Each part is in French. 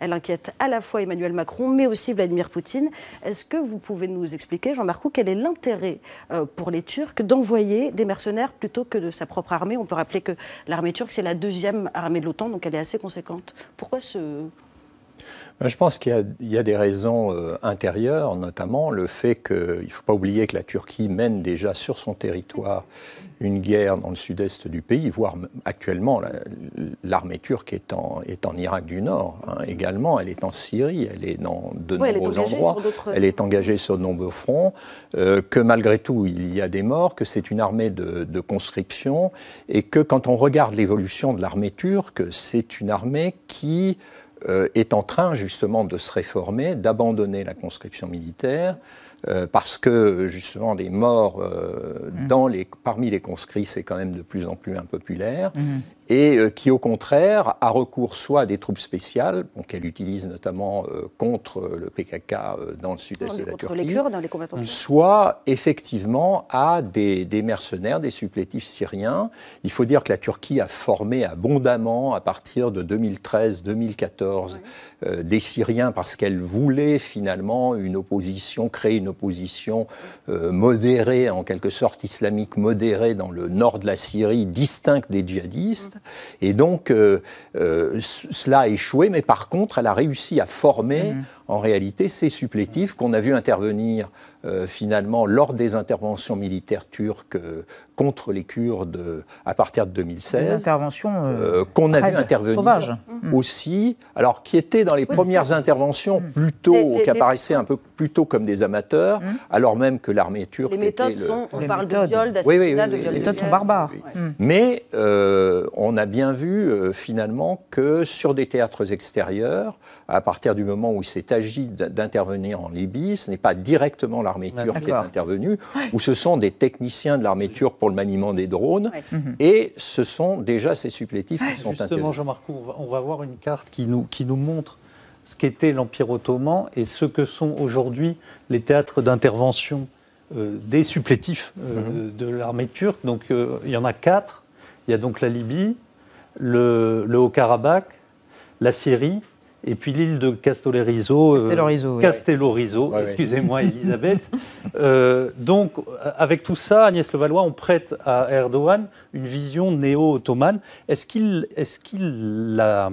Elle inquiète à la fois Emmanuel Macron, mais aussi Vladimir Poutine. Est-ce que vous pouvez nous expliquer, Jean-Marc Roux, quel est l'intérêt pour les Turcs d'envoyer des mercenaires plutôt que de sa propre armée? On peut rappeler que l'armée turque, c'est la deuxième armée de l'OTAN, donc elle est assez conséquente. Pourquoi ce... Je pense qu'il y a des raisons intérieures, notamment le fait qu'il ne faut pas oublier que la Turquie mène déjà sur son territoire une guerre dans le sud-est du pays, voire actuellement l'armée turque est en Irak du Nord également, elle est en Syrie, elle est dans de nombreux endroits, elle est engagée sur de nombreux fronts, que malgré tout il y a des morts, que c'est une armée de conscription et que quand on regarde l'évolution de l'armée turque, c'est une armée qui est en train justement de se réformer, d'abandonner la conscription militaire, parce que justement les morts parmi les conscrits, c'est quand même de plus en plus impopulaire, et qui au contraire a recours soit à des troupes spéciales, qu'elle utilise notamment contre le PKK dans le sud-est de la Turquie, les Kurdes, les combattants soit effectivement à des mercenaires, des supplétifs syriens. Il faut dire que la Turquie a formé abondamment à partir de 2013-2014 des Syriens parce qu'elle voulait finalement créer une opposition modérée, en quelque sorte islamique modérée dans le nord de la Syrie, distincte des djihadistes. Et donc, cela a échoué, mais par contre, elle a réussi à former en réalité ces supplétifs qu'on a vu intervenir finalement lors des interventions militaires turques contre les Kurdes à partir de 2016. Des interventions qu'on a vu intervenir sauvages aussi, alors qui étaient dans les premières interventions plutôt, qui apparaissaient un peu plutôt comme des amateurs, alors même que l'armée turque... Les méthodes sont, on parle de viol, d'assassinat, de viol. Les méthodes sont barbares. Mais on a bien vu finalement que sur des théâtres extérieurs, à partir du moment où il s'est agi d'intervenir en Libye, ce n'est pas directement l'armée turque qui est intervenue, où ce sont des techniciens de l'armée turque pour le maniement des drones, et ce sont déjà ces supplétifs qui sont intervenus. Justement, Jean-Marc, on va voir une carte qui nous montre ce qu'était l'Empire ottoman et ce que sont aujourd'hui les théâtres d'intervention des supplétifs de l'armée turque. Donc il y en a 4. Il y a donc la Libye, le Haut-Karabakh, la Syrie, et puis l'île de Castellorizo, excusez-moi Elisabeth. Donc, avec tout ça, Agnès Levallois, on prête à Erdogan une vision néo-ottomane. Est-ce qu'il l'a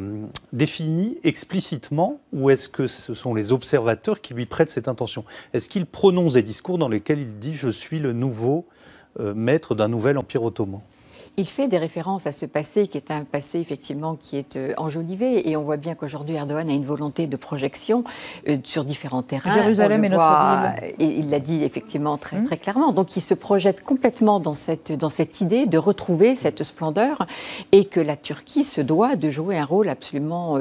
définie explicitement ou est-ce que ce sont les observateurs qui lui prêtent cette intention? Est-ce qu'il prononce des discours dans lesquels il dit « je suis le nouveau maître d'un nouvel empire ottoman » ? Il fait des références à ce passé qui est un passé effectivement qui est enjolivé et on voit bien qu'aujourd'hui Erdogan a une volonté de projection sur différents terrains. Jérusalem est notre ville. Et il l'a dit effectivement très clairement. Donc il se projette complètement dans cette idée de retrouver cette splendeur et que la Turquie se doit de jouer un rôle absolument